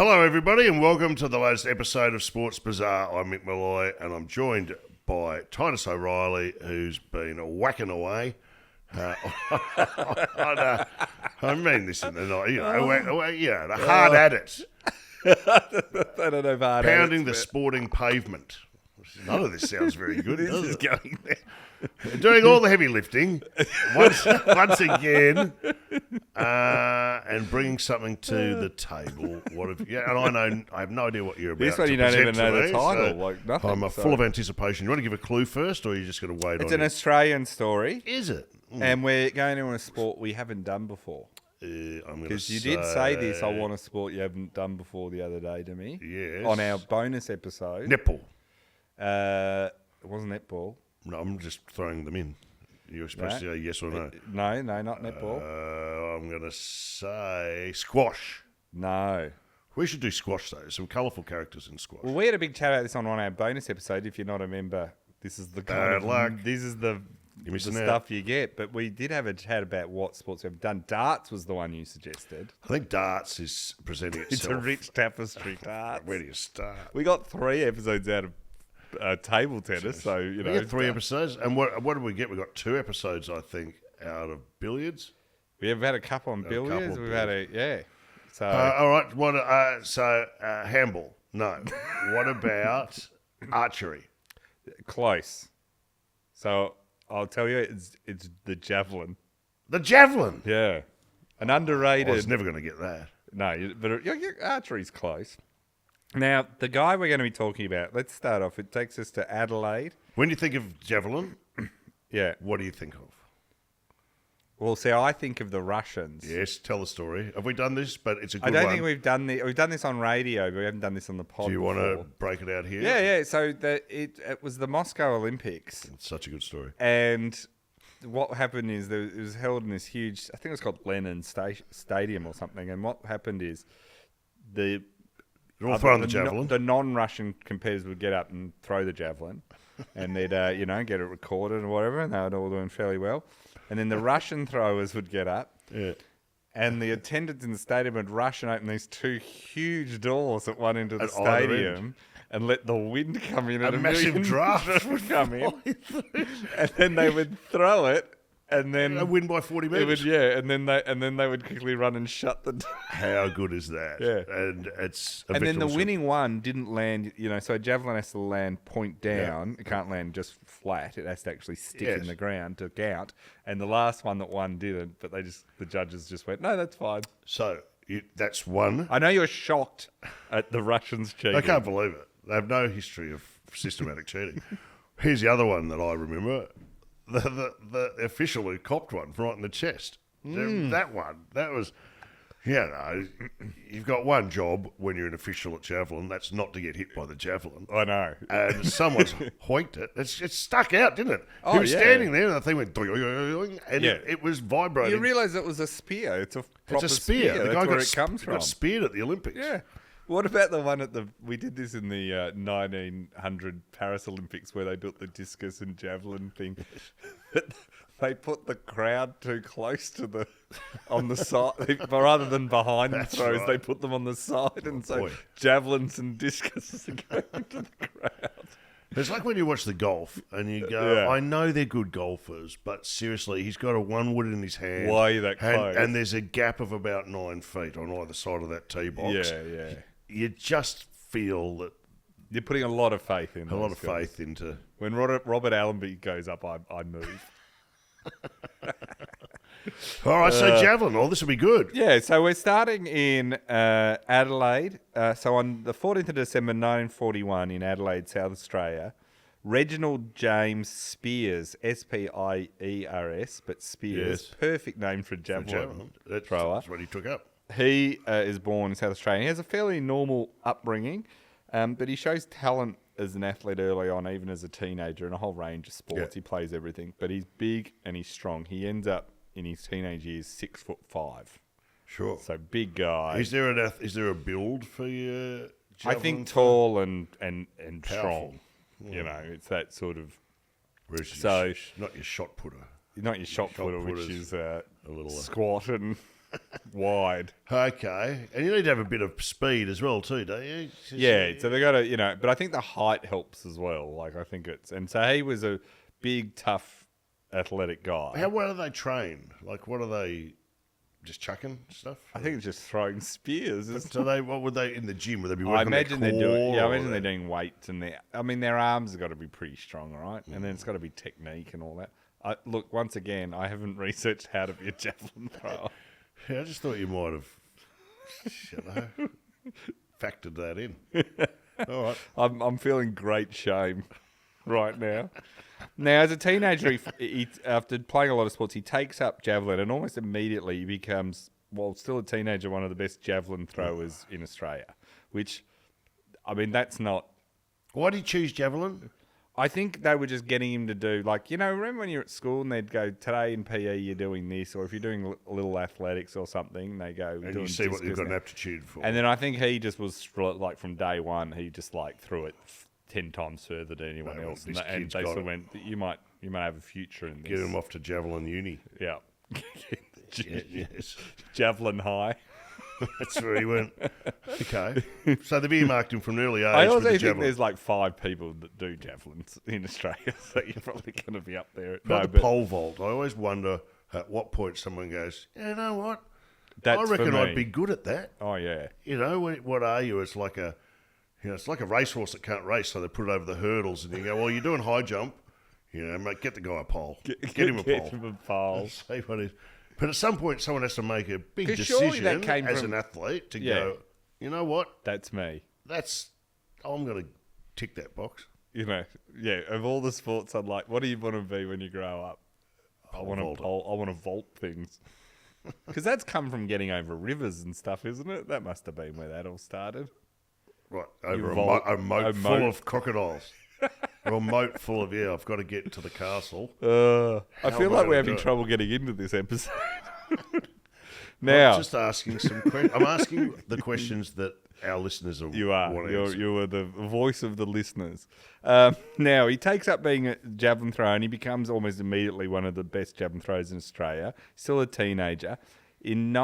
Hello, everybody, and welcome to the latest episode of Sports Bazaar. I'm Mick Malloy, and I'm joined by Titus O'Reilly, who's been whacking away. I mean this in the night, hard at it, I don't know if hard pounding the sporting pavement. None of this sounds very good, does it? going there. Doing all the heavy lifting once again, and bringing something to the table. And I have no idea what you're about. This one to you don't even present to know the me, title, so like nothing. I'm full of anticipation. You want to give a clue first, or are you just going to wait It's on an it? Australian story, Is it? and we're going into a sport we haven't done before. Because you did say this, I want a sport you haven't done before the other day to me. Yes. On our bonus episode. Netball. It wasn't netball. No, I'm just throwing them in. You're supposed to say yes or no. No, not netball. I'm going to say squash. No. We should do squash, though. Some colourful characters in squash. Well, we had a big chat about this on one of our bonus episodes. If you're not a member, this is the kind of luck. This is the stuff you get. But we did have a chat about what sports we've done. Darts was the one you suggested. I think darts is presenting itself. It's a rich tapestry, darts. Where do you start? We got 3 episodes out of table tennis, so you know. We got 3 episodes, and what did we get? We got 2 episodes, I think, out of billiards. We have had a couple on billiards. We've had So All right. Handball. No. What about archery? close. So I'll tell you, it's the javelin. The javelin. Yeah, an I underrated. was never going to get that. No, but archery's close. Now, the guy we're going to be talking about, let's start off. It takes us to Adelaide. When you think of javelin, Yeah. what do you think of? Well, see, I think of the Russians. Yes, tell the story. Have we done this? But it's a good I don't one. think we've done We've done this on radio, but we haven't done this on the pod. Do you want to before. break it out here? Yeah. So it was the Moscow Olympics, It's such a good story. and what happened is it was held in this huge, I think it was called Lenin Stadium or something. And what happened is They're all throwing the the javelin. The non-Russian competitors would get up and throw the javelin, and they'd get it recorded or whatever, and they were all doing fairly well. And then the Russian throwers would get up, Yeah. and the attendants in the stadium would rush and open these 2 huge doors that went into the At either stadium and let the wind come in. A and massive million draft would come in, and then they would throw it, and then They win by 40 it metres. would and then they would quickly run and shut the door. How good is that? Yeah. And it's a And then the victory. winning one didn't land, so a javelin has to land point down. It can't land just flat. It has to actually stick Yes. in the ground to count. And the last one that won didn't, but the judges just went, no, that's fine. So that's one. I know you're shocked at the Russians cheating. I can't believe it. They have no history of systematic cheating. Here's the other one that I remember. The official who copped one right in the chest. That one. That was... you've got one job when you're an official at javelin. That's not to get hit by the javelin. I know. And someone's hoiked it. It stuck out, didn't it? Oh, he was yeah. standing there, and the thing went doing, and Yeah. it was vibrating. You realise it was a spear. It's a proper it's a spear. The That's guy where got, it comes from. got speared at the Olympics. Yeah. What about the one we did this in the 1900 Paris Olympics where they built the discus and javelin thing. They put the crowd too close to on the side, rather than behind the throws, right. they put them on the side, and so boy. javelins and discuses are going into the crowd. It's like when you watch the golf and you go, Yeah. I know they're good golfers, but seriously, he's got a 1 wood in his hand. Why are you that close? And there's a gap of about 9 feet on either side of that tee box. Yeah. You just feel that You're putting a lot of faith in a lot those of guys. faith into... When Robert Allenby goes up, I move. All right, so javelin. Oh, this will be good. Yeah, so we're starting in Adelaide. So on the 14th of December 1941 in Adelaide, South Australia, Reginald James Spears, Spiers, but Spears, Yes. perfect name for a javelin thrower. That's what he took up. He is born in South Australia. He has a fairly normal upbringing, but he shows talent as an athlete early on, even as a teenager, in a whole range of sports. Yeah. He plays everything, but he's big and he's strong. He ends up in his teenage years 6'5". Sure. So big guy. Is there a build for your javelin? I think tall and Powerful. strong. You know, it's that sort of. Whereas So- not your shot putter. Not your shot putter, which putter's is a little squat and wide. Okay. And you need to have a bit of speed as well, too, don't you? Yeah, so they got to, but I think the height helps as well. Like, I think and so he was a big, tough, athletic guy. How well are they trained? Like, what are they, just chucking stuff? I think it's just throwing spears. So what would they, in the gym, would they be I working imagine their they're core? doing. Yeah, I or imagine they're doing weights and their arms have got to be pretty strong, right? And then it's got to be technique and all that. Look, once again, I haven't researched how to be a javelin thrower. Yeah, I just thought you might have, factored that in. All right. I'm feeling great shame right now. Now, as a teenager, after playing a lot of sports, he takes up javelin, and almost immediately he becomes, while still a teenager, one of the best javelin throwers in Australia. Which, I mean, that's not. Why did you choose javelin? I think they were just getting him to do, like, remember when you're at school and they'd go, today in PE you're doing this, or if you're doing a little athletics or something, they go, And you see what you've got an aptitude for. And then I think he just was, like, from day one, he just, like, threw it 10 times further than anyone Well, else. this And kid's they got sort of it. went, you might have a future in this. Get him off to Javelin Uni. Yeah. Yes. Javelin High. That's where he went. Okay. So they've earmarked him from an early age I with also the think javelin. there's like 5 people that do javelins in Australia, so you're probably going to be up there. Like the pole vault. I always wonder at what point someone goes, you know what? That's I for reckon me. I'd be good at that. Oh, yeah. You know, what are you? It's like a racehorse that can't race, so they put it over the hurdles, and you go, well, you're doing high jump. Mate, get the guy a pole. Get him a pole. Get him a pole. See what it is. But at some point, someone has to make a big 'Cause surely that decision came as from- an athlete to Yeah. go, you know what? That's me. I'm going to tick that box. Of all the sports I'd like, what do you want to be when you grow up? I want to vault things. Because that's come from getting over rivers and stuff, isn't it? That must have been where that all started. Right, over vault- a moat a full moat. of crocodiles. Or a moat full of, I've got to get to the castle. I feel am I like we're gonna having do it? trouble getting into this episode. I'm Now, just asking some questions. I'm asking the questions that our listeners are you are. want to answer. You are the voice of the listeners. Now, he takes up being a javelin thrower and he becomes almost immediately one of the best javelin throwers in Australia. Still a teenager. In the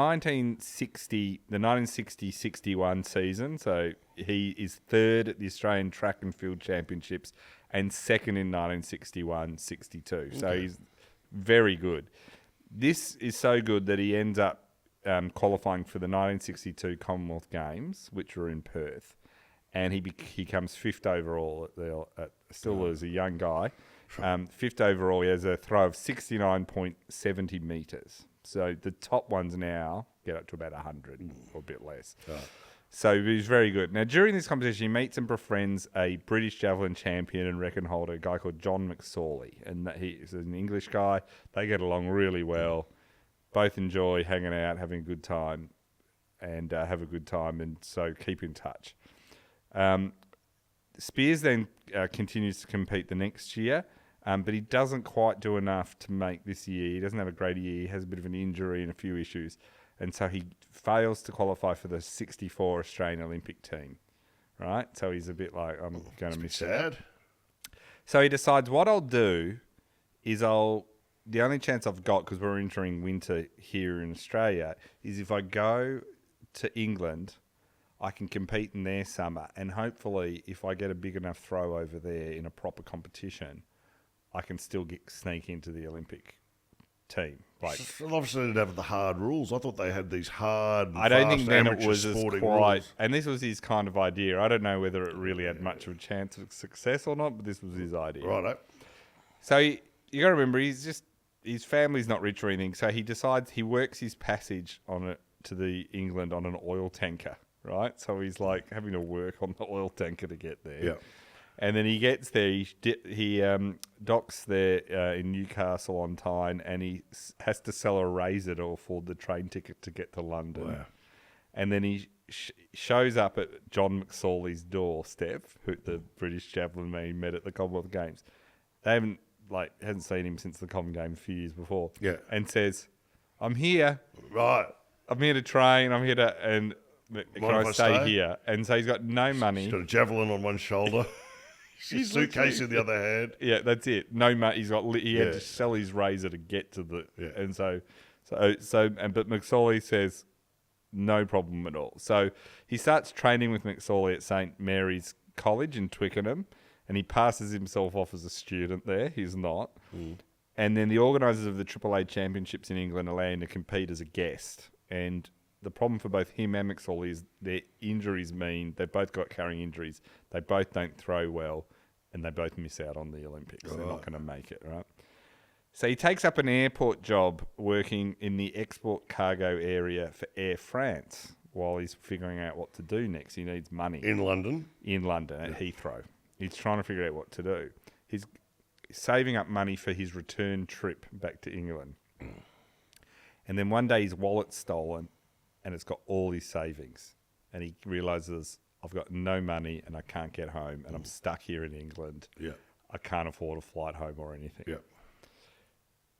1960-61 season, so he is third at the Australian Track and Field Championships and second in 1961-62. So he's very good. This is so good that he ends up qualifying for the 1962 Commonwealth Games, which were in Perth, and he comes fifth overall still as a young guy. Fifth overall, he has a throw of 69.70 metres. So the top ones now get up to about 100 or a bit less. So he's very good. Now, during this competition, he meets and befriends a British javelin champion and record holder, a guy called John McSorley. And he's an English guy. They get along really well. Both enjoy hanging out, having a good time, and and so keep in touch. Spears then continues to compete the next year, but he doesn't quite do enough to make this year. He doesn't have a great year. He has a bit of an injury and a few issues. And so he fails to qualify for the 64 Australian Olympic team, right? So he's a bit like, I'm going to miss out. Sad. So he decides what I'll do is the only chance I've got, because we're entering winter here in Australia, is if I go to England, I can compete in their summer. And hopefully, if I get a big enough throw over there in a proper competition, I can still sneak into the Olympic team. Like, Well, obviously, they didn't have the hard rules. I thought they had these hard, I don't think fast then it amateur was as sporting quite, rules. and this was his kind of idea. I don't know whether it really had much of a chance of success or not, but this was his idea. Righto. So you got to remember, his family's not rich or anything. So he decides he works his passage to the England on an oil tanker, right? So he's like having to work on the oil tanker to get there. Yeah. And then he gets there, he docks there in Newcastle on Tyne, and he has to sell a razor to afford the train ticket to get to London. Wow. And then he shows up at John McSorley's doorstep, the British javelin man he met at the Commonwealth Games. They hasn't seen him since the Common Game a few years before. Yeah. And says, I'm here. Right. I'm here to train. I'm here to, and can Mind I if stay I stay? here? And so he's got no money. He's got a javelin on one shoulder, his suitcase in the other hand. Yeah, that's it. No money. He had Yeah. to sell his razor to get to the, Yeah. and so But McSorley says no problem at all. So he starts training with McSorley at St Mary's College in Twickenham, and he passes himself off as a student there. He's not. And then the organisers of the Triple A Championships in England allow him to compete as a guest. And the problem for both him and McSorley is their injuries mean they've both got carrying injuries. They both don't throw well, and they both miss out on the Olympics. They're not going to make it, right? So he takes up an airport job working in the export cargo area for Air France while he's figuring out what to do next. He needs money. In London? In London, at Heathrow. He's trying to figure out what to do. He's saving up money for his return trip back to England. And then one day his wallet's stolen and it's got all his savings. And he realises, I've got no money and I can't get home and I'm stuck here in England. Yeah. I can't afford a flight home or anything. Yeah.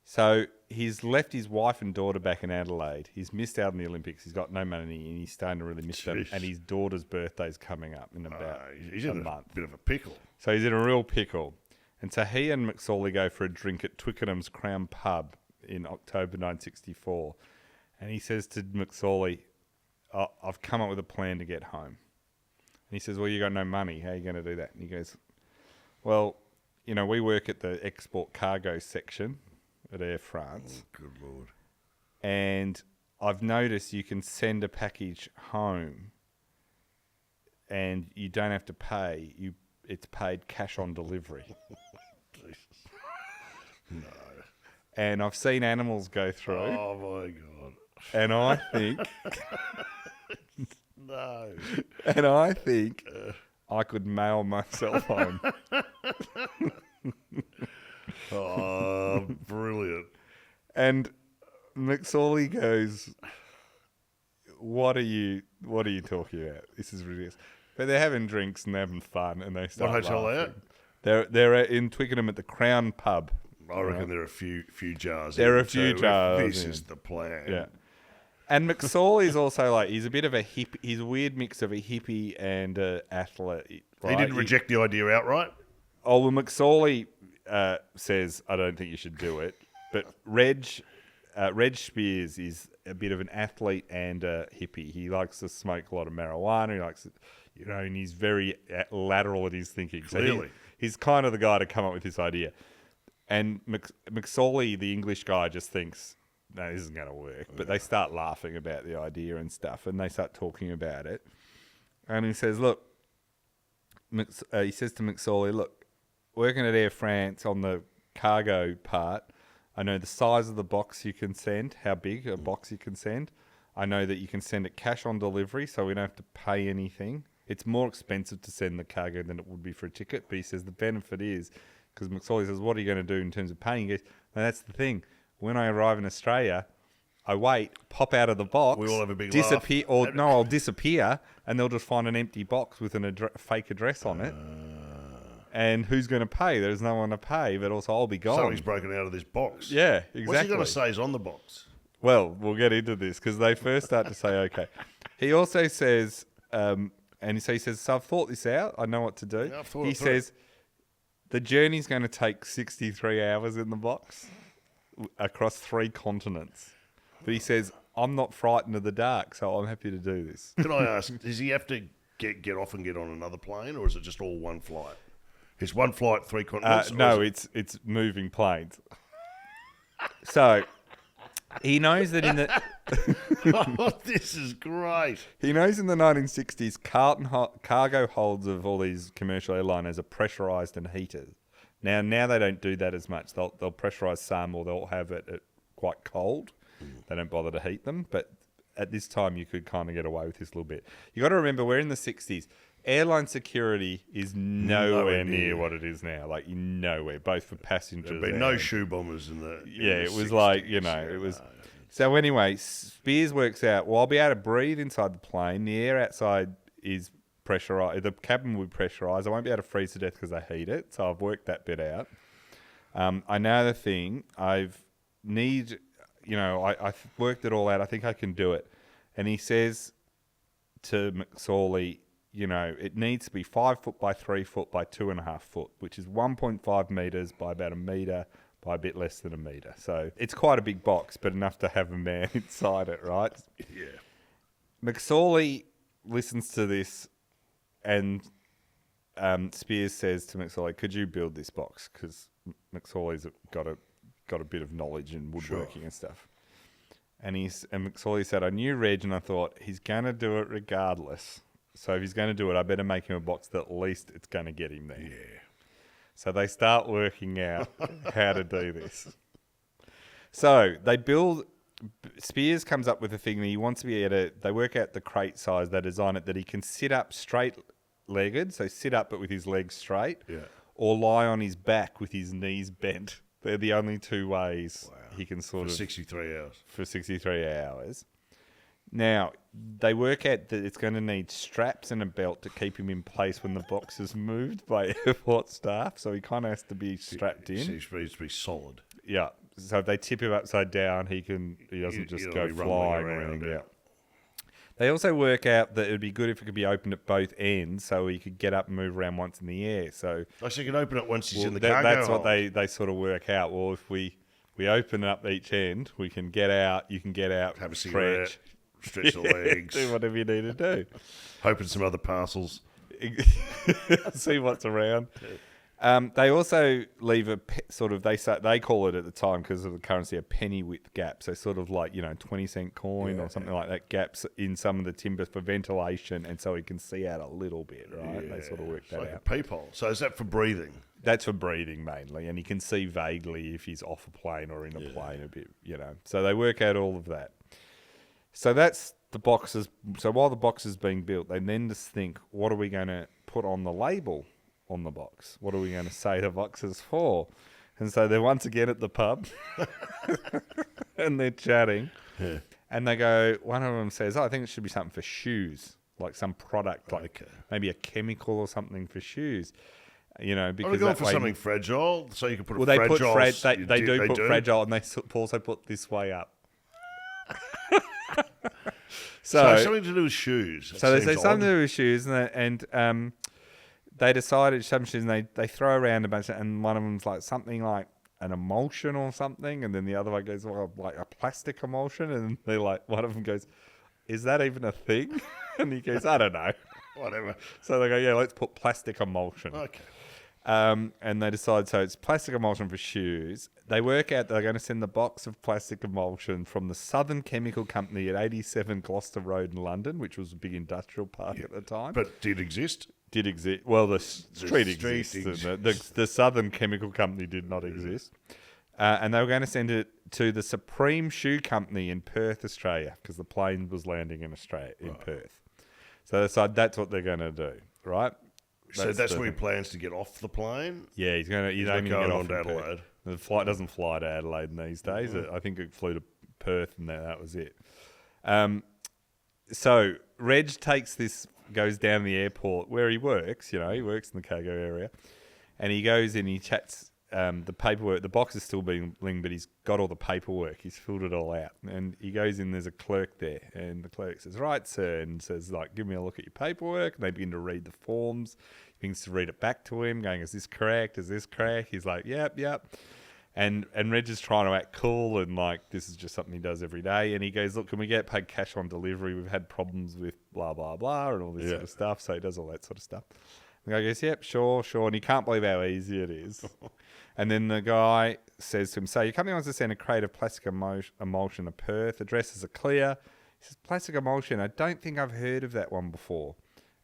So he's left his wife and daughter back in Adelaide. He's missed out on the Olympics. He's got no money and he's starting to really miss them. And his daughter's birthday's coming up in about He's a in month. a bit of a pickle. So he's in a real pickle. And so he and McSorley go for a drink at Twickenham's Crown Pub in October 1964. And he says to McSorley, I've come up with a plan to get home. And he says, well, you got no money. How are you going to do that? And he goes, well, you know, we work at the export cargo section at Air France. Oh, good Lord. And I've noticed you can send a package home and you don't have to pay. It's paid cash on delivery. Jesus. No. And I've seen animals go through. Oh, my God. And I think... No. And I think I could mail myself home. Oh, brilliant. And McSorley goes, what are you talking about? This is ridiculous. But they're having drinks and they're having fun and they start What hotel laughing. they at? They're in Twickenham at the Crown Pub. I reckon there are a few jars. There are in, a few so jars This in. is the plan. Yeah. And McSorley's also like, he's a bit of a hippie. He's a weird mix of a hippie and an athlete. Right? He didn't reject the idea outright? Oh, well, McSorley says, I don't think you should do it. But Reg Spears is a bit of an athlete and a hippie. He likes to smoke a lot of marijuana. He likes, and he's very lateral in his thinking. Clearly. So he's kind of the guy to come up with this idea. And McSorley, the English guy, just thinks, no, this isn't going to work. But they start laughing about the idea and stuff, and they start talking about it. And he says, look, he says to McSorley, look, working at Air France on the cargo part, I know the size of the box you can send, how big a box you can send. I know that you can send it cash on delivery, so we don't have to pay anything. It's more expensive to send the cargo than it would be for a ticket. But he says the benefit is, because McSorley says, what are you going to do in terms of paying? He goes, no, that's the thing. When I arrive in Australia, I wait, pop out of the box. We all have a big disappear, laugh. or no, I'll disappear, and they'll just find an empty box with a fake address on it. And who's going to pay? There's no one to pay, but also I'll be gone. Something's broken out of this box. Yeah, exactly. What's he going to say is on the box? Well, we'll get into this because they first start to say, okay. He also says, he says, so I've thought this out. I know what to do. Yeah, I've thought He it through. says, the journey's going to take 63 hours in the box across 3 continents. But he says, I'm not frightened of the dark, so I'm happy to do this. Can I ask, does he have to get off and get on another plane, or is it just all one flight? It's one flight, 3 continents? No, it's moving planes. So he knows that in the... Oh, this is great. He knows in the 1960s, cargo holds of all these commercial airliners are pressurised and heated. Now they don't do that as much. They'll pressurise some, or they'll have it at quite cold. They don't bother to heat them. But at this time, you could kind of get away with this a little bit. You got to remember, we're in the 60s. Airline security is nowhere near what it is now. Like, nowhere, both for passengers. There'd be and... no shoe bombers in the. Yeah, in it the was 60s. like, it was... So anyway, Spears works out, well, I'll be able to breathe inside the plane. The air outside is pressurised. The cabin will be pressurised. I won't be able to freeze to death because they heat it. So I've worked that bit out. I know the thing. I've worked it all out. I think I can do it. And he says to McSorley, it needs to be 5 foot by 3 foot by 2.5 foot, which is 1.5 metres by about 1 metre by a bit less than a metre. So it's quite a big box, but enough to have a man inside it, right? Yeah. McSorley listens to this, and Spears says to McSorley, "Could you build this box?" Because McSorley's got a bit of knowledge in woodworking and stuff. And McSorley said, "I knew Reg, and I thought he's gonna do it regardless. So if he's going to do it, I better make him a box that at least it's going to get him there." Yeah. So they start working out how to do this. So they build. Spears comes up with a thing that he wants to be able to. They work out the crate size. They design it that he can sit up straight-legged, so sit up but with his legs straight, or lie on his back with his knees bent. They're the only two ways he can For 63 hours. For 63 hours. Now, they work out that it's going to need straps and a belt to keep him in place when the box is moved by airport staff, so he kind of has to be strapped in. He needs to be solid. Yeah. So if they tip him upside down, he doesn't just go flying around. Yeah. They also work out that it would be good if it could be opened at both ends, so he could get up and move around once in the air. So you can open it once he's in the cargo that's hold. what they sort of work out. Well, if we open up each end, we can get out. You can get out, have a cigarette, stretch the legs, do whatever you need to do. Open some other parcels. See what's around. They also leave they call it at the time because of the currency a penny width gap. So sort of like 20-cent coin or something like that, gaps in some of the timber for ventilation, and so he can see out a little bit. Right? Yeah. They sort of work that like out. a peephole. So is that for breathing? That's for breathing mainly, and he can see vaguely if he's off a plane or in a plane a bit. So they work out all of that. So that's the boxes. So while the box is being built, they then just think, what are we going to put on the label on the box? What are we going to say the box is for? And so they're once again at the pub and they're chatting. Yeah. And they go, one of them says, I think it should be something for shoes, like some product, like maybe a chemical or something for shoes. Because I've gone for something fragile, so you can put they fragile. They do put fragile, and they also put this way up. So something to do with shoes. So they say something to do with shoes, and they decided some shoes, and they throw around a bunch, and one of them's like something like an emulsion or something, and then the other one goes, well, like a plastic emulsion, and they're like, one of them goes, is that even a thing? And he goes, I don't know. Whatever. So they go, yeah, let's put plastic emulsion. Okay. And they decide, so it's plastic emulsion for shoes. They work out they're going to send the box of plastic emulsion from the Southern Chemical Company at 87 Gloucester Road in London, which was a big industrial park at the time. But did exist? Did exist. Well, the street exists. The Southern Chemical Company did not exist. And they were going to send it to the Supreme Shoe Company in Perth, Australia, because the plane was landing in Australia, in Perth. So they decided that's what they're going to do, right? So that's where he plans to get off the plane? Yeah, he's aiming to get going off on to Adelaide. The flight doesn't fly to Adelaide these days. I think it flew to Perth, and that was it. So Reg goes down the airport where he works. He works in the cargo area, and he goes in. He chats. The paperwork. The box is still being blinged, but he's got all the paperwork. He's filled it all out, and he goes in. There's a clerk there, and the clerk says, "Right, sir," and says, "Like, give me a look at your paperwork." And they begin to read the forms. He begins to read it back to him, going, "Is this correct? Is this correct?" He's like, "Yep." And Reg is trying to act cool and like this is just something he does every day. And he goes, "Look, can we get paid cash on delivery? We've had problems with blah blah blah and all this sort of stuff." So he does all that sort of stuff. The guy goes, "Yep, sure." And he can't believe how easy it is. And then the guy says to him, "So your company wants to send a crate of plastic emulsion to Perth. Addresses are clear." He says, "Plastic emulsion? I don't think I've heard of that one before."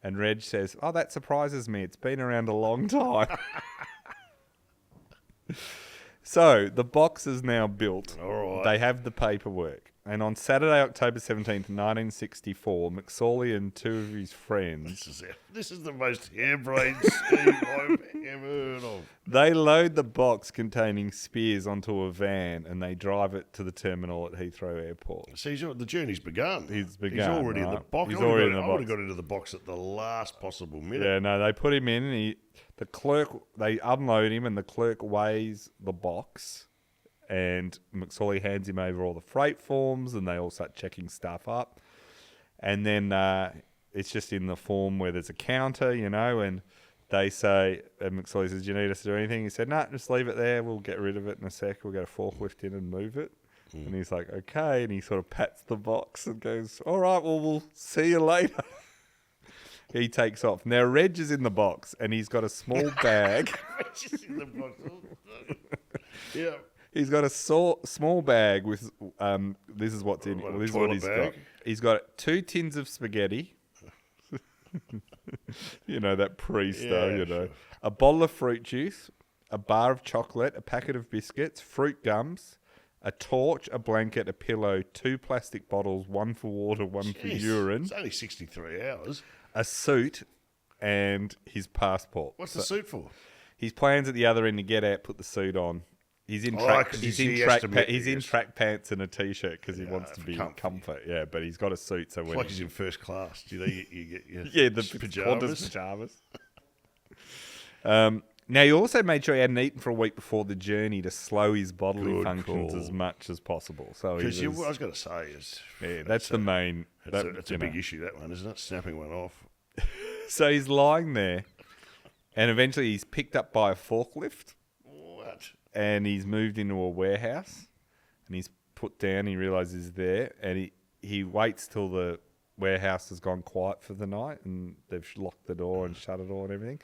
And Reg says, "Oh, that surprises me. It's been around a long time." So the box is now built. All right. They have the paperwork. And on Saturday, October 17th, 1964, McSorley and two of his friends... This is the most harebrained scheme I've ever heard of. They load the box containing Spears onto a van and they drive it to the terminal at Heathrow Airport. See, the journry's begun. He's begun, He's already in the box. He's already in the box. I would have got into the box at the last possible minute. Yeah, no, they put him in and they unload him and the clerk weighs the box. And McSorley hands him over all the freight forms and they all start checking stuff up. And then it's just in the form where there's a counter, and they say, McSorley says, "Do you need us to do anything?" He said, "No, just leave it there. We'll get rid of it in a sec. We'll get a forklift in and move it." And he's like, "Okay." And he sort of pats the box and goes, "All right, well, we'll see you later." He takes off. Now, Reg is in the box and he's got a small bag. Yeah. He's got a small bag with, this is what's in it. Well, this is what he's got. He's got 2 tins of spaghetti. You know, that pre-stuff, Yeah, you know. sure. A bottle of fruit juice, a bar of chocolate, a packet of biscuits, fruit gums, a torch, a blanket, a pillow, 2 plastic bottles, 1 for water, 1 for Jeez, urine, It's only 63 hours. a suit, and his passport. What's the suit for? His plans at the other end to get out, put the suit on. He's in track. 'cause He's he in has track. to He's in yes. track pants and a t-shirt because he wants to for be in comfort. comfort. Yeah, but he's got a suit, so It's when like he's in first class. You know, you get your yeah, the Qantas pajamas. Now he also made sure he hadn't eaten for a week before the journey to slow his bodily Good functions call. as much as possible. So he Because was, I was going to say is yeah, that's the main. it's a big issue, that one, isn't it? Snapping one off. So he's lying there, and eventually he's picked up by a forklift. What? And he's moved into a warehouse, and he's put down. He realizes he's there, and he waits till the warehouse has gone quiet for the night, and they've locked the door and shut it all and everything.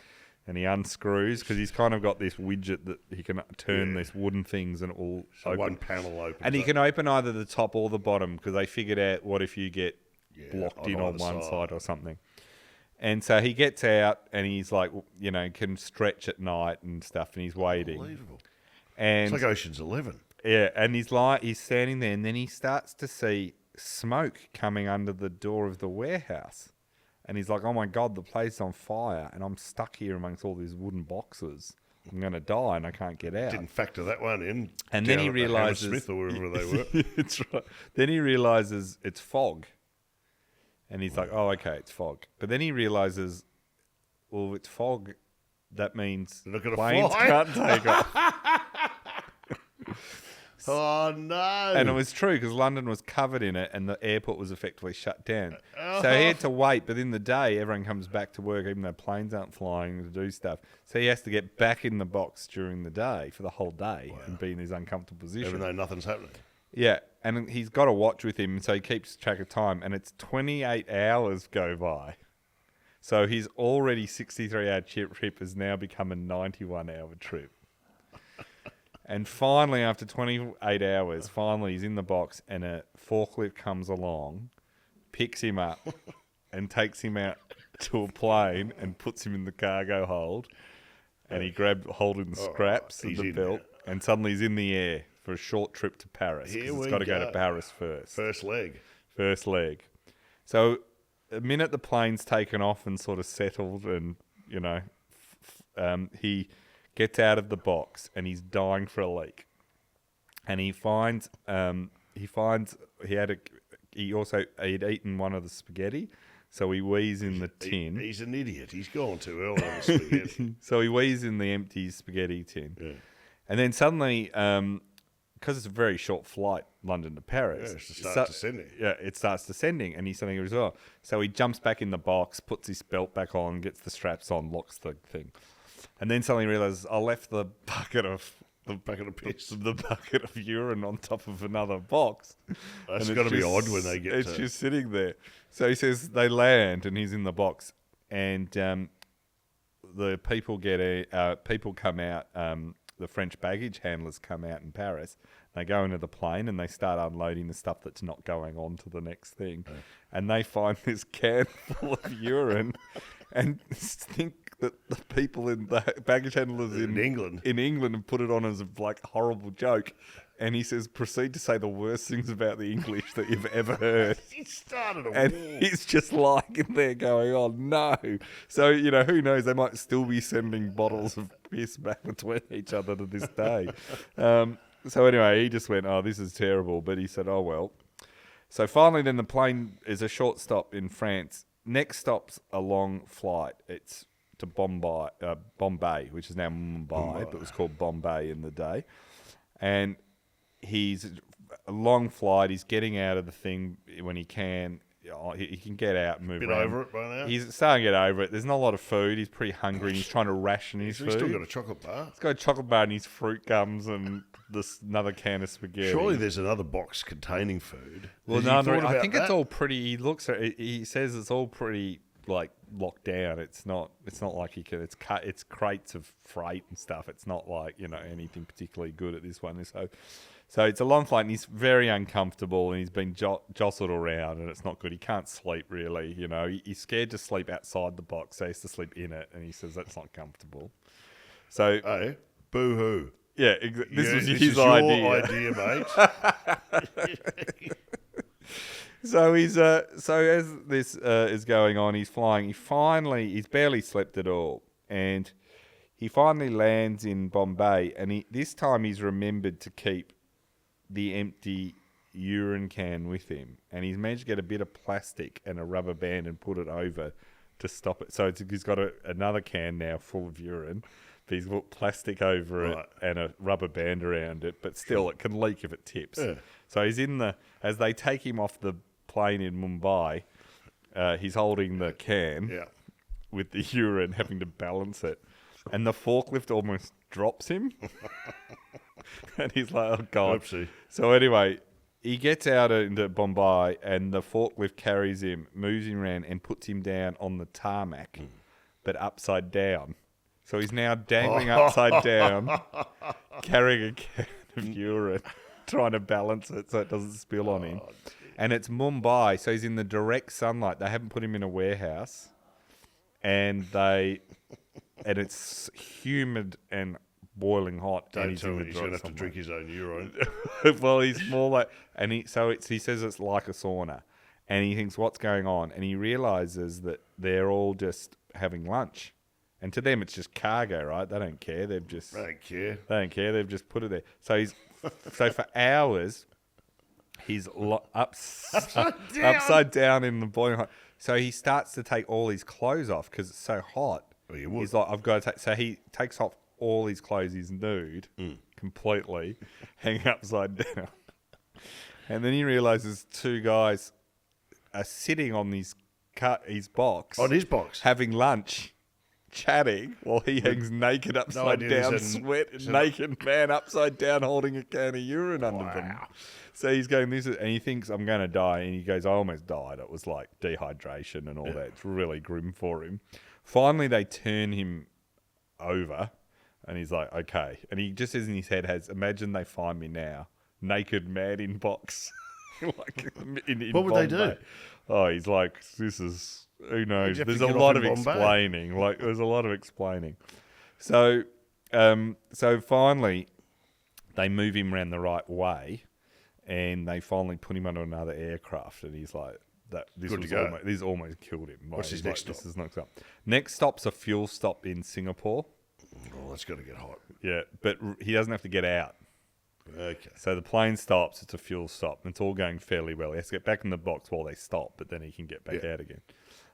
And he unscrews because he's kind of got this widget that he can turn these wooden things, and it will So open. one panel opens. And he up. can open either the top or the bottom because they figured out what if you get blocked on in on either one side. side or something. And so he gets out, and he's like, you know, can stretch at night and stuff, and he's waiting. Unbelievable. And It's like Ocean's 11. yeah, and he's standing there, and then he starts to see smoke coming under the door of the warehouse. And he's like, "Oh my God, the place is on fire, and I'm stuck here amongst all these wooden boxes. I'm going to die, and I can't get out." Didn't factor that one in. And then down he at the realises Hammersmith or wherever they were. It's right. Then he realizes it's fog, and he's like, "Oh, okay, it's fog." But then he realizes, well, it's fog. That means They're not gonna planes fly. can't take off. Oh, no. And it was true because London was covered in it and the airport was effectively shut down. So he had to wait, but in the day, everyone comes back to work, even though planes aren't flying to do stuff. So he has to get back in the box during the day for the whole day and be in his uncomfortable position. Even though nothing's happening. Yeah, and he's got a watch with him, so he keeps track of time, and it's 28 hours go by. So his already 63-hour trip has now become a 91-hour trip. And finally, after 28 hours, he's in the box, and a forklift comes along, picks him up, and takes him out to a plane and puts him in the cargo hold. And he holding the straps of he's the in belt, and suddenly he's in the air for a short trip to Paris. 'Cause Here it's we got to go go. to Paris first. First leg. First leg. So the minute the plane's taken off and sort of settled, and you know, he gets out of the box and he's dying for a leak, and he finds he'd eaten one of the spaghetti, so he wheezes in the tin. He's an idiot. He's gone too early on the spaghetti. So he wheezes in the empty spaghetti tin, Yeah. and then suddenly, because it's a very short flight, London to Paris, Yeah, it's to start descending. Yeah, it starts descending, and he's suddenly goes, "Oh!" So he jumps back in the box, puts his belt back on, gets the straps on, locks the thing, and then suddenly realizes I left the bucket of piss. the bucket of urine on top of another box. That's And got to it's be odd when they get It's to... just sitting there. So he says they land, and he's in the box, and the people people come out. The French baggage handlers come out in Paris. They go into the plane and they start unloading the stuff that's not going on to the next thing. And they find this can full of urine and think that the people in the baggage handlers In England. have put it on as a like horrible joke. And he says, proceed to say the worst things about the English that you've ever heard. He started a And war. he's just lying in there going, "Oh no!" So who knows? They might still be sending bottles of piss back between each other to this day. So anyway, he just went, "Oh, this is terrible." But he said, "Oh well." So finally, then the plane is a short stop in France. Next stop's a long flight. It's to Bombay, which is now Mumbai, but it was called Bombay in the day. And he's a long flight. He's getting out of the thing when he can. he can get out and move Bit around. over it by now. He's starting to get over it. There's not a lot of food. He's pretty hungry and he's trying to ration his He's food. still got a chocolate bar. He's got a chocolate bar and his fruit gums and another can of spaghetti. Surely there's another box containing food. Well, Has he no, thought I about think that? it's all pretty. He looks at it. He says it's all pretty like locked down. It's not like he can. It's crates of freight and stuff. It's not like anything particularly good at this one. So it's a long flight and he's very uncomfortable and he's been jostled around and it's not good. He can't sleep really. He's scared to sleep outside the box. So he has to sleep in it and he says that's not comfortable. So Hey, boo hoo. yeah, this was his your idea. mate. So he's so as this is going on, he's flying. He's barely slept at all, and he finally lands in Bombay. And this time he's remembered to keep the empty urine can with him, and he's managed to get a bit of plastic and a rubber band and put it over to stop it. So he's got another can now full of urine. But he's put plastic over it and a rubber band around it, but still it can leak if it tips. Yeah. So he's as they take him off the plane in Mumbai, he's holding the can with the urine, having to balance it. And the forklift almost drops him. And he's like, oh, God. Oopsie. So anyway, he gets out into Bombay and the forklift carries him, moves him around and puts him down on the tarmac, but upside down. So he's now dangling upside down, carrying a can of urine, trying to balance it so it doesn't spill on him. And it's Mumbai, so he's in the direct sunlight. They haven't put him in a warehouse. And it's humid and boiling hot. and Don't he's tell in me the he's going to direct have to drink his own urine. sunlight. Well, he's more like, and he says it's like a sauna. And he thinks, what's going on? And he realizes that they're all just having lunch. And to them, it's just cargo, right? They don't care. I don't care. They don't care. They've just put it there. So for hours, he's upside down in the boiling hot. So he starts to take all his clothes off because it's so hot. Well, you would. He's like, I've got to take. So he takes off all his clothes. He's nude, completely, hanging upside down. And then he realizes two guys are sitting on his box. On his box. Having lunch, chatting, while he hangs naked upside idea down, there's naked man upside down holding a can of urine under them. So he's going, and he thinks, I'm going to die. And he goes, I almost died. It was like dehydration and all that. It's really grim for him. Finally, they turn him over and he's like, okay. And he just says in his head, imagine they find me now, naked man in box. Like in What would they Bombay. do? Oh, he's like, this is, who knows? You'd have to There's a get off lot in of Bombay. explaining. There's a lot of explaining. So finally, they move him around the right way, and they finally put him onto another aircraft. And he's like, Good to go. This almost killed him. What's his He's next like, stop? This is next stop. Next stop's a fuel stop in Singapore. Oh, that's got to get hot. Yeah, but he doesn't have to get out. Okay. So the plane stops, it's a fuel stop, and it's all going fairly well. He has to get back in the box while they stop, but then he can get back out again.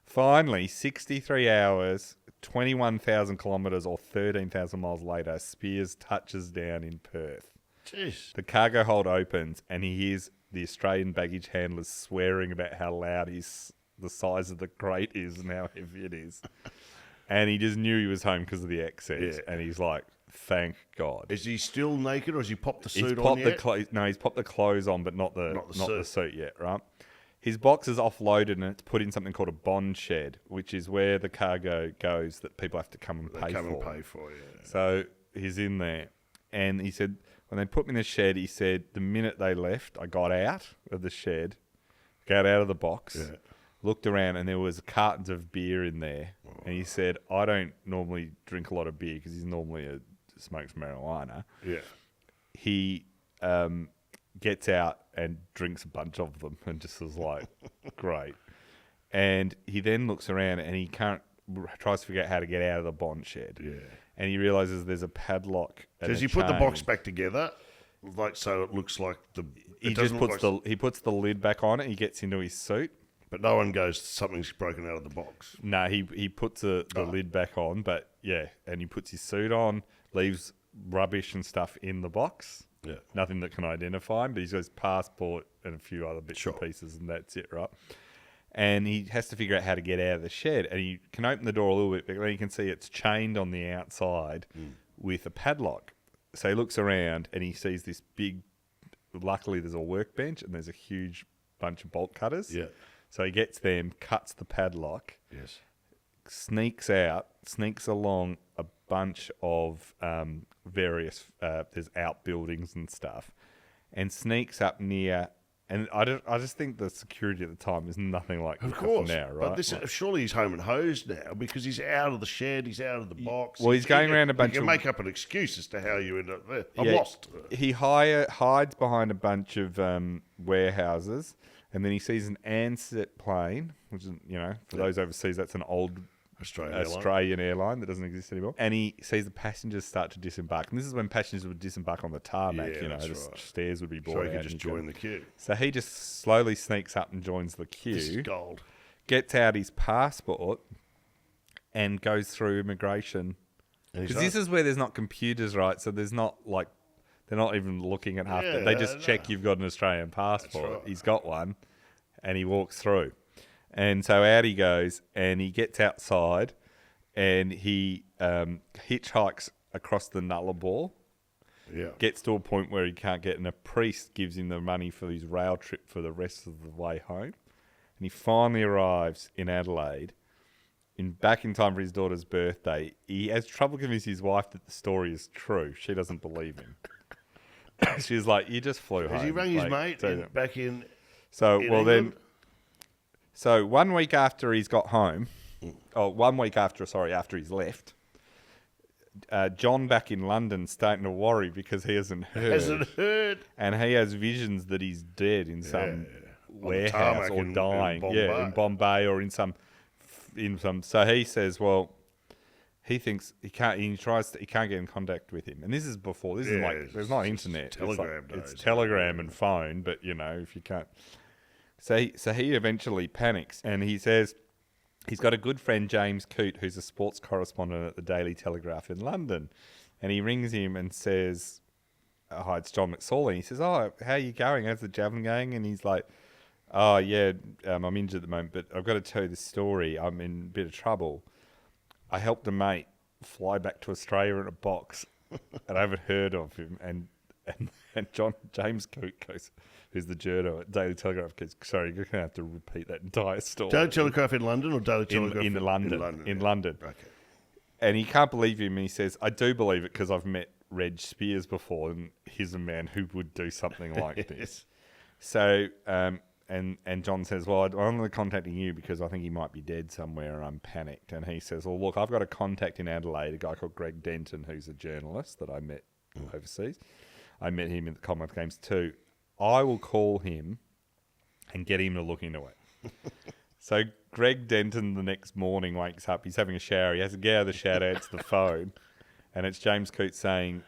Finally, 63 hours, 21,000 kilometres or 13,000 miles later, Spears touches down in Perth. Jeez. The cargo hold opens, and he hears the Australian baggage handlers swearing about how loud the size of the crate is and how heavy it is. And he just knew he was home because of the excess, and he's like, thank God. Is he still naked or has he popped the suit He's on popped yet? No, he's popped the clothes on, but not the suit. suit yet, right? His box is offloaded and it's put in something called a bond shed, which is where the cargo goes that people have to come and pay for. So he's in there, and he said when they put me in the shed, he said the minute they left, I got out of the shed, got out of the box, looked around, and there was cartons of beer in there. And he said, I don't normally drink a lot of beer because he's normally smokes marijuana. Yeah. He gets out and drinks a bunch of them and just is like, great. And he then looks around and he tries to figure out how to get out of the bond shed. Yeah. And he realizes there's a padlock. Does he put the box back together, so it looks like He just puts the lid back on it. He gets into his suit. But no one goes, something's broken out of the box. No, he puts the lid back on, but and he puts his suit on, leaves rubbish and stuff in the box. Yeah. Nothing that can identify him, but he's got his passport and a few other bits and pieces, and that's it, right? and he has to figure out how to get out of the shed. And he can open the door a little bit, but then you can see it's chained on the outside with a padlock. So he looks around and he sees this big. Luckily, there's a workbench and there's a huge bunch of bolt cutters. Yeah. So he gets them, cuts the padlock, Yes. sneaks along a bunch of various there's outbuildings and stuff, and sneaks up near. And I just think the security at the time is nothing like Of course. now, right? But this surely he's home and hosed now because he's out of the shed, he's out of the box. Well, he's going around a bunch You of- can make up an excuse as to how you end up there. I'm Yeah, lost. He hides behind a bunch of warehouses, and then he sees an Ansett plane, which is, for those overseas, that's an old Australian airline that doesn't exist anymore. And he sees the passengers start to disembark. And this is when passengers would disembark on the tarmac, Yeah, that's the right. stairs would be brought So out. he could just and join the queue. So he just slowly sneaks up and joins the This is queue, gold. gets out his passport, and goes through immigration. And he's Because this is where there's not computers, right? So there's not like, they're not even looking at half. Yeah, They just no. check you've got an Australian passport. right. He's got one, and he walks through. And so out he goes, and he gets outside, and he hitchhikes across the Nullarbor, Yeah. gets to a point where he can't get, and a priest gives him the money for his rail trip for the rest of the way home. And he finally arrives in Adelaide, back in time for his daughter's birthday. He has trouble convincing his wife that the story is true. She doesn't believe him. She's like, "You just flew home." Has he rang his Like, mate so- back in? So, in well then, England? so 1 week after he's got home, oh, 1 week after he's left, John back in London starting to worry because he hasn't heard. Hasn't heard. And he has visions that he's dead in some warehouse tarmac or in dying. Bombay. In Bombay or in some. So he says, well, he thinks he can't. He can't get in contact with him. And this is before. This is Yeah, like there's not it's internet. telegram It's days. telegram and phone. But if you can't. So he eventually panics and he says. He's got a good friend, James Coote, who's a sports correspondent at the Daily Telegraph in London. And he rings him and says, hi, it's John McSorley. He says, oh, how are you going? How's the javelin going? And he's like, oh, yeah, I'm injured at the moment, but I've got to tell you this story. I'm in a bit of trouble. I helped a mate fly back to Australia in a box, and I haven't heard of him. And James Coote goes, who's the journo at Daily Telegraph, goes, sorry, you're going to have to repeat that entire story. Daily Telegraph in London or Daily Telegraph in London. In In London. Okay. And he can't believe him. And he says, I do believe it because I've met Reg Spears before, and he's a man who would do something like this. So, and John says, well, I'm only contacting you because I think he might be dead somewhere and I'm panicked. And he says, well, look, I've got a contact in Adelaide, a guy called Greg Denton, who's a journalist that I met overseas. I met him at the Commonwealth Games too. I will call him and get him to look into it. So Greg Denton the next morning wakes up. He's having a shower. He has to get out of the shower to answer the phone. And it's James Coote saying,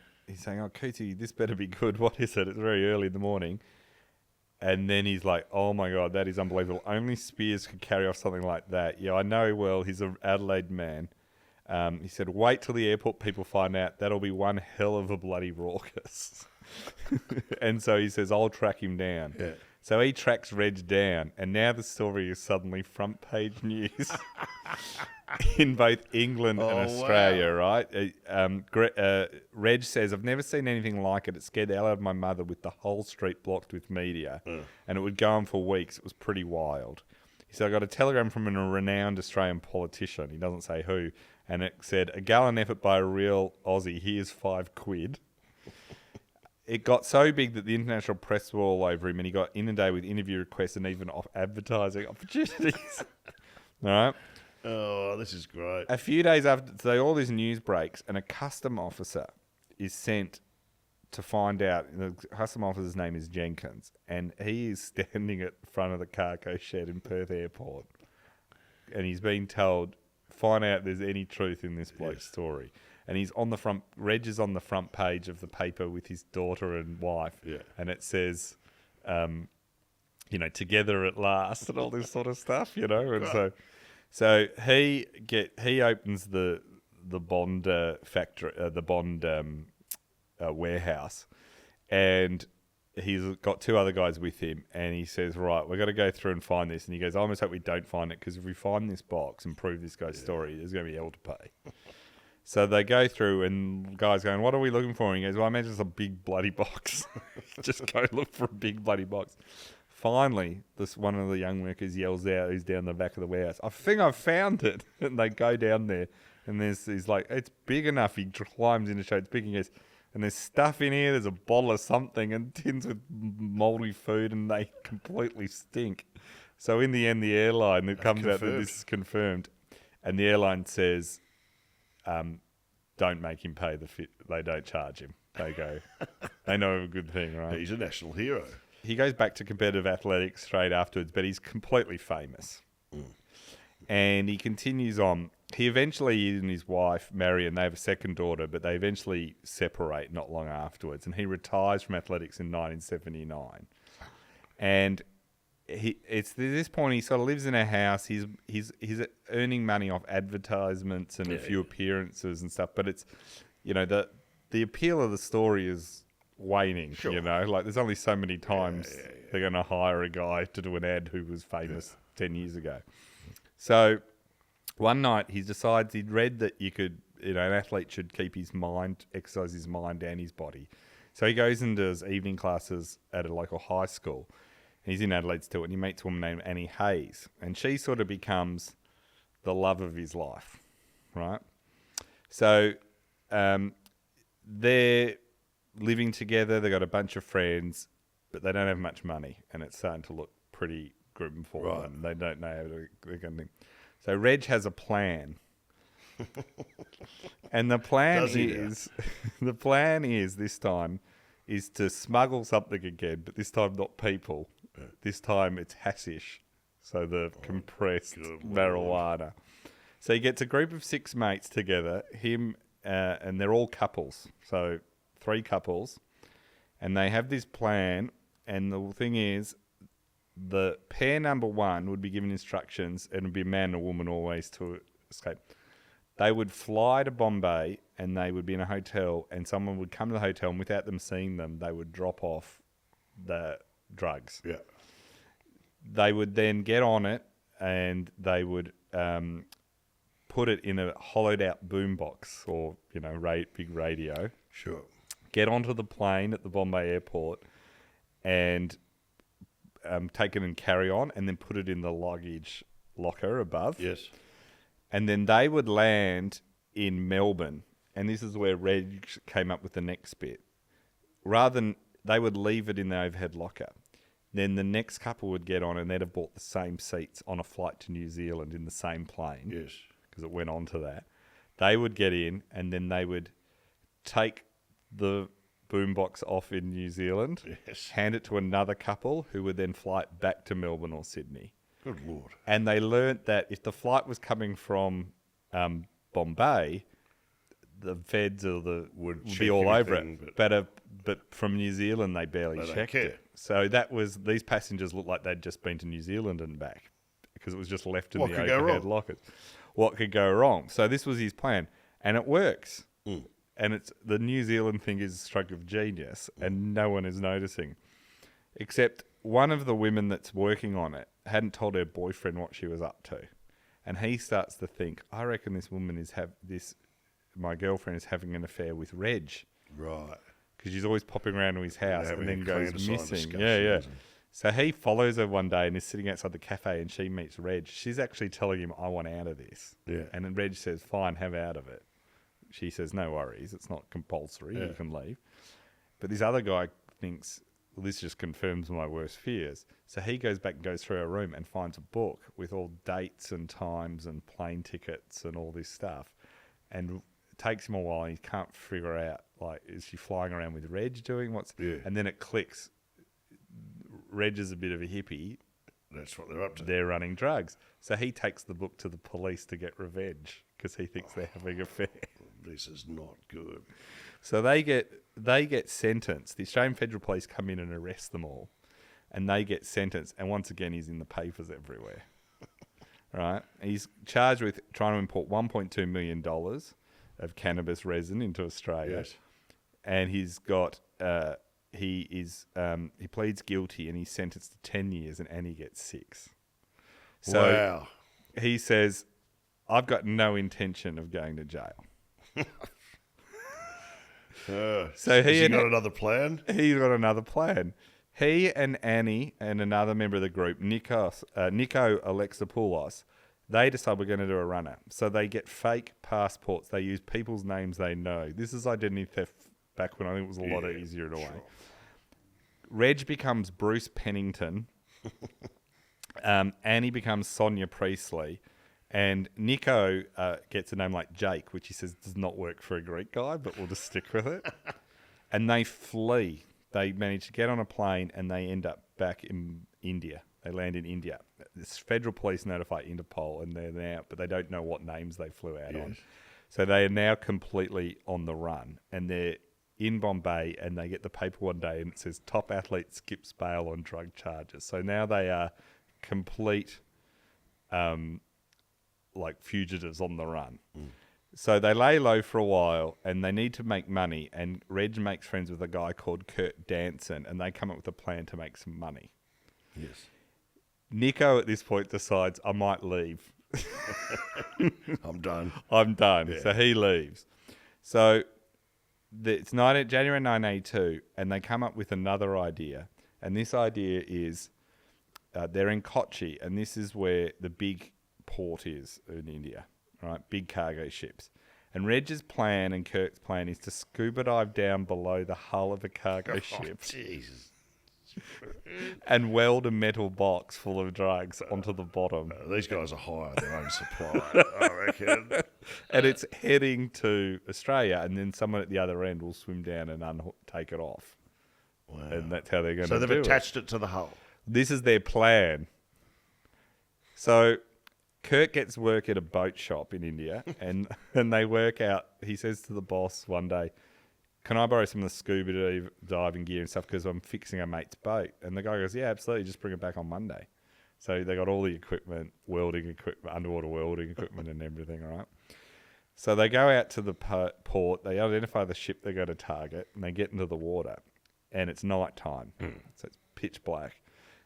oh, Cootie, this better be good. What is it? It's very early in the morning. And then he's like, oh, my God, that is unbelievable. Only Spears could carry off something like that. Yeah, I know well. He's an Adelaide man. He said, wait till the airport people find out. That'll be one hell of a bloody raucous. And so he says, I'll track him down. Yeah. So he tracks Reg down, and now the story is suddenly front page news in both England and Australia, right? Reg says, I've never seen anything like it. It scared the hell out of my mother with the whole street blocked with media, and it would go on for weeks. It was pretty wild. He said, I got a telegram from a renowned Australian politician. He doesn't say who. And it said, a gallant effort by a real Aussie. Here's £5. It got so big that the international press were all over him, and he got inundated with interview requests and even advertising opportunities. All right. Oh, this is great. A few days after, so all this news breaks, and a custom officer is sent to find out. The custom officer's name is Jenkins, and he is standing at the front of the cargo shed in Perth Airport, and he's being told, find out if there's any truth in this bloke's story. And he's on the front. Reg is on the front page of the paper with his daughter and wife, and it says, together at last, and all this sort of stuff, And so he opens the Bond factory, the Bond warehouse, and he's got two other guys with him, and he says, right, we've got to go through and find this. And he goes, I almost hope we don't find it, because if we find this box and prove this guy's story, there's going to be hell to pay. So they go through, and the guy's going, what are we looking for? And he goes, well, I imagine it's a big bloody box. Just go look for a big bloody box. Finally, one of the young workers yells out, who's down the back of the warehouse, I think I've found it. And they go down there, and he's like, it's big enough. He climbs in to show it's big, and he goes, and there's stuff in here, there's a bottle of something, and tins with mouldy food, and they completely stink. So in the end, the airline, it comes out that this is confirmed, and the airline says, don't make him pay the fit. They don't charge him. They go, they know a good thing, right? He's a national hero. He goes back to competitive athletics straight afterwards, but he's completely famous. And he continues on. He eventually and his wife marry, and they have a second daughter, but they eventually separate not long afterwards. And he retires from athletics in 1979. And it's at this point he sort of lives in a house. He's earning money off advertisements and a few appearances and stuff. But it's, the appeal of the story is waning. Sure. Like there's only so many times they're going to hire a guy to do an ad who was famous 10 years ago. So one night he decides he'd read that an athlete should keep his mind, exercise his mind and his body. So he goes and does evening classes at a local high school. And he's in Adelaide still, and he meets a woman named Annie Hayes. And she sort of becomes the love of his life, right? So they're living together. They've got a bunch of friends, but they don't have much money, and it's starting to look pretty grim for them. They don't know how they're going to. So Reg has a plan, and the plan is this time is to smuggle something again, but this time not people. This time it's hashish, so the compressed marijuana. So he gets a group of 6 mates together, him and they're all couples. So 3 couples, and they have this plan. And the thing is, the pair number 1 would be given instructions, and it would be a man and a woman always to escape. They would fly to Bombay, and they would be in a hotel, and someone would come to the hotel, and without them seeing them, they would drop off the drugs. Yeah. They would then get on it, and they would put it in a hollowed out boombox or, big radio. Sure. Get onto the plane at the Bombay airport and take it and carry on, and then put it in the luggage locker above. Yes. And then they would land in Melbourne, and this is where Reg came up with the next bit. Rather than, they would leave it in the overhead locker. Then the next couple would get on, and they'd have bought the same seats on a flight to New Zealand in the same plane. Yes. Because it went on to that. They would get in, and then they would take the boombox off in New Zealand, hand it to another couple who would then fly it back to Melbourne or Sydney. Good Lord. And they learnt that if the flight was coming from Bombay, the feds would be all over it. But from New Zealand, they barely checked it. So these passengers looked like they'd just been to New Zealand and back, because it was just left in the overhead lockers. What could go wrong? So this was his plan, and it works. And it's the New Zealand thing is a stroke of genius, and no one is noticing, except one of the women that's working on it hadn't told her boyfriend what she was up to, and he starts to think, I reckon this woman my girlfriend is having an affair with Reg, right? Because she's always popping around to his house and then goes missing. Yeah. So he follows her one day and is sitting outside the cafe, and she meets Reg. She's actually telling him, I want out of this. Yeah. And then Reg says, fine, have out of it. She says, no worries, it's not compulsory, you can leave. But this other guy thinks, well, this just confirms my worst fears. So he goes back and goes through her room and finds a book with all dates and times and plane tickets and all this stuff. And it takes him a while, and he can't figure out, is she flying around with Reg doing what's... Yeah. And then it clicks. Reg is a bit of a hippie. That's what they're up to. They're running drugs. So he takes the book to the police to get revenge, because he thinks they're having an affair. This is not good. So they get sentenced. The Australian Federal Police come in and arrest them all, and they get sentenced. And once again, he's in the papers everywhere. Right? He's charged with trying to import $1.2 million of cannabis resin into Australia. Yes. And he's got he pleads guilty and he's sentenced to 10 years, and Annie gets 6. So Wow. he says, "I've got no intention of going to jail." So Has he got another plan? He's got another plan. He and Annie and another member of the group, Nico Alexopoulos, they decide we're going to do a runner. So they get fake passports. They use people's names they know. This is identity theft back when I think it was a lot easier in a way. Sure. Reg becomes Bruce Pennington. Annie becomes Sonia Priestley. And Nico gets a name like Jake, which he says does not work for a Greek guy, but we'll just stick with it. And they flee. They manage to get on a plane and they end up back in India. They land in India. This federal police notify Interpol and they're now, but they don't know what names they flew out on. So they are now completely on the run. And they're in Bombay and they get the paper one day and it says top athlete skips bail on drug charges. So now they are complete... like fugitives on the run. So they lay low for a while and they need to make money, and Reg makes friends with a guy called Kurt Danson and they come up with a plan to make some money. Yes. Nico at this point decides, I might leave. I'm done. I'm done. Yeah. So he leaves. So it's January 1982 and they come up with another idea, and this idea is they're in Kochi, and this is where the big port is in India, right? Big cargo ships. And Reg's plan and Kurt's plan is to scuba dive down below the hull of a cargo ship Jesus. and weld a metal box full of drugs onto the bottom. These guys are high on their own supply, I reckon. And it's heading to Australia, and then someone at the other end will swim down and take it off. Wow. And that's how they're going to do it. So they've attached it to the hull. This is their plan. So Kurt gets work at a boat shop in India, and they work out. He says to the boss one day, "Can I borrow some of the scuba diving gear and stuff because I'm fixing a mate's boat?" And the guy goes, "Yeah, absolutely. Just bring it back on Monday." So they got all the equipment, welding equipment, underwater welding equipment, and everything. Right. So they go out to the port. They identify the ship they're going to target, and they get into the water, and it's night time, so it's pitch black.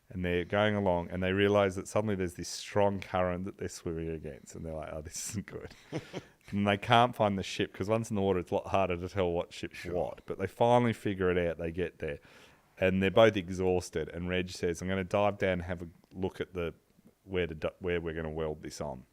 And they're going along and they realise that suddenly there's this strong current that they're swimming against. And they're like, oh, this isn't good. And they can't find the ship because once in the water, it's a lot harder to tell what ship's what. But they finally figure it out. They get there. And they're both exhausted. And Reg says, I'm going to dive down and have a look at where we're going to weld this on.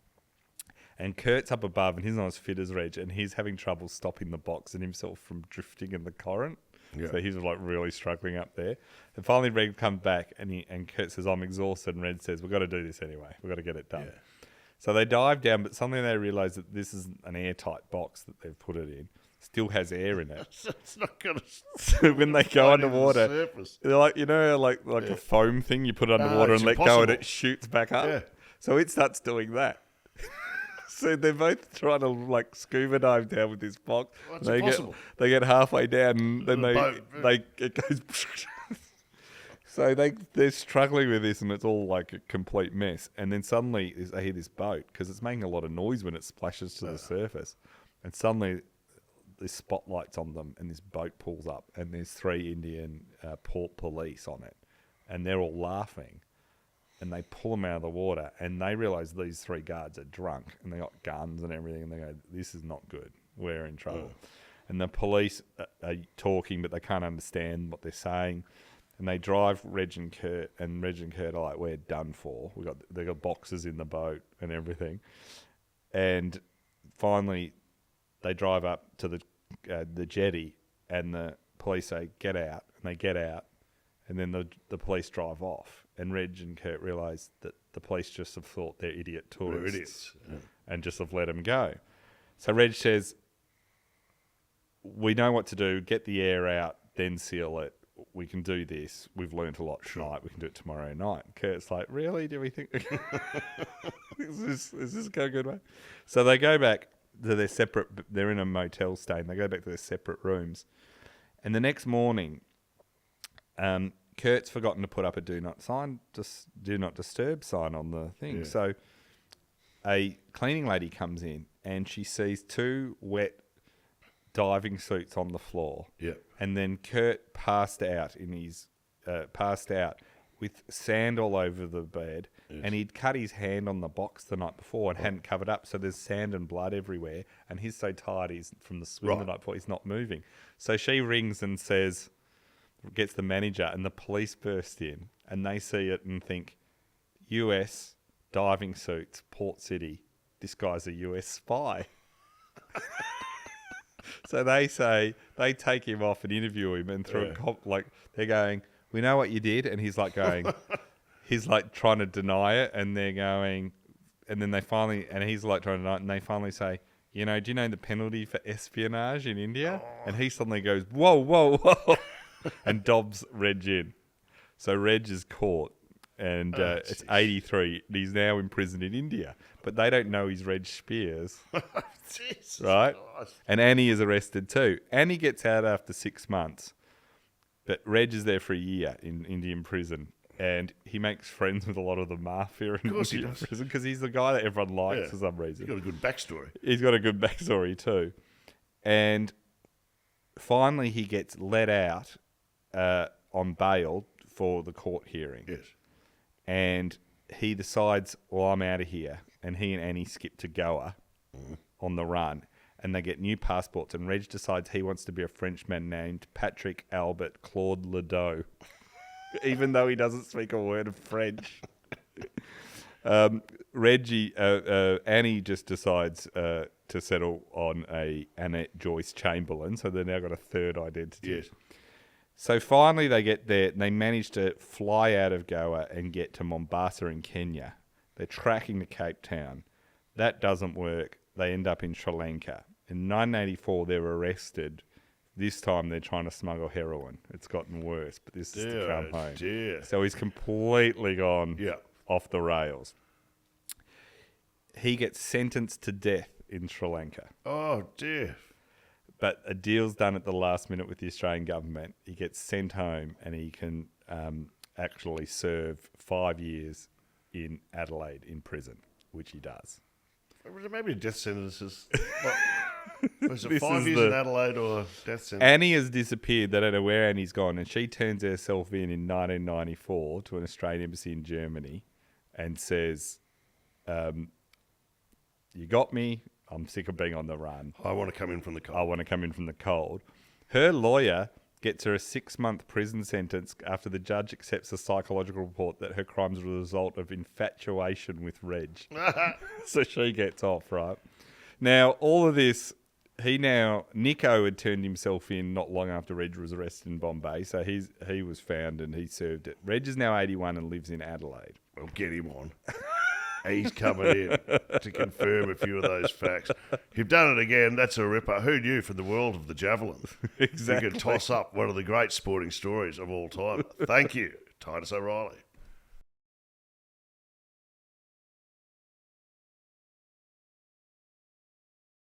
And Kurt's up above and he's not as fit as Reg. And he's having trouble stopping the box and himself from drifting in the current. Yeah. So he's like really struggling up there. And finally Reg comes back and Kurt says, I'm exhausted. And Reg says, we've got to do this anyway. We've got to get it done. Yeah. So they dive down, but suddenly they realise that this is an airtight box that they've put it in. Still has air in it. It's not going to... So when they go underwater, they're like, you know, like a foam thing you put underwater and let go and it shoots back up. Yeah. So it starts doing that. So they're both trying to like scuba dive down with this box. Well, they get halfway down and then it goes. So they're struggling with this and it's all like a complete mess. And then suddenly they hear this boat because it's making a lot of noise when it splashes to the surface. And suddenly there's spotlights on them and this boat pulls up and there's 3 Indian port police on it. And they're all laughing. And they pull them out of the water and they realise these 3 guards are drunk and they got guns and everything and they go, this is not good. We're in trouble. And the police are talking but they can't understand what they're saying. And they drive Reg and Kurt are like, we're done for. They got boxes in the boat and everything. And finally they drive up to the jetty and the police say, get out. And they get out. And then the police drive off. And Reg and Kurt realise that the police just have thought they're idiot tourists. They're idiots. Yeah. And just have let them go. So Reg says, we know what to do. Get the air out, then seal it. We can do this. We've learnt a lot tonight. We can do it tomorrow night. And Kurt's like, really? Do we think... is this going good, mate? So they go back to their separate... They're in a motel stay. And they go back to their separate rooms. And the next morning... Kurt's forgotten to put up a do not disturb sign on the thing. Yeah. So a cleaning lady comes in and she sees 2 wet diving suits on the floor. Yeah. And then Kurt passed out with sand all over the bed, and he'd cut his hand on the box the night before and hadn't covered up, so there's sand and blood everywhere, and he's so tired he's from the swim the night before, he's not moving. So she rings and gets the manager, and the police burst in, and they see it and think, US diving suits, Port City, this guy's a US spy. So they take him off and interview him, and through they're going, we know what you did, and he's like going, he's like trying to deny it, and they're going, and then he's like trying to deny it, and they finally say, do you know the penalty for espionage in India? And he suddenly goes, whoa, whoa, whoa, and dobs Reg in. So Reg is caught, and it's 83, and he's now imprisoned in India. But they don't know he's Reg Spears, right? Christ. And Annie is arrested too. Annie gets out after 6 months, but Reg is there for a year in Indian prison, and he makes friends with a lot of the mafia in Indian prison because he's the guy that everyone likes for some reason. He's got a good backstory. He's got a good backstory too. And finally he gets let out on bail for the court hearing. Yes. And he decides, well, I'm out of here. And he and Annie skip to Goa on the run. And they get new passports. And Reg decides he wants to be a Frenchman named Patrick Albert Claude Ledoux, even though he doesn't speak a word of French. Annie just decides to settle on a Annette Joyce Chamberlain. So they've now got a third identity. Yes. So finally they get there, and they manage to fly out of Goa and get to Mombasa in Kenya. They're tracking to Cape Town. That doesn't work. They end up in Sri Lanka. In 1984, they're arrested. This time they're trying to smuggle heroin. It's gotten worse, but this is to come home. Dear. So he's completely gone off the rails. He gets sentenced to death in Sri Lanka. Oh, dear. But a deal's done at the last minute with the Australian government. He gets sent home, and he can actually serve 5 years in Adelaide in prison, which he does. Maybe death sentences. Was it This 5 is years in Adelaide or death sentence? Annie has disappeared. They don't know where Annie's gone, and she turns herself in 1994 to an Australian embassy in Germany and says, you got me. I'm sick of being on the run. I want to come in from the cold. I want to come in from the cold. Her lawyer gets her a 6-month prison sentence after the judge accepts a psychological report that her crimes were the result of infatuation with Reg. So she gets off, right? Now, all of this, Nico had turned himself in not long after Reg was arrested in Bombay, so he was found and he served it. Reg is now 81 and lives in Adelaide. Well, get him on. He's coming in to confirm a few of those facts. You've done it again. That's a ripper. Who knew from the world of the javelin? Exactly. You could toss up one of the great sporting stories of all time. Thank you, Titus O'Reilly.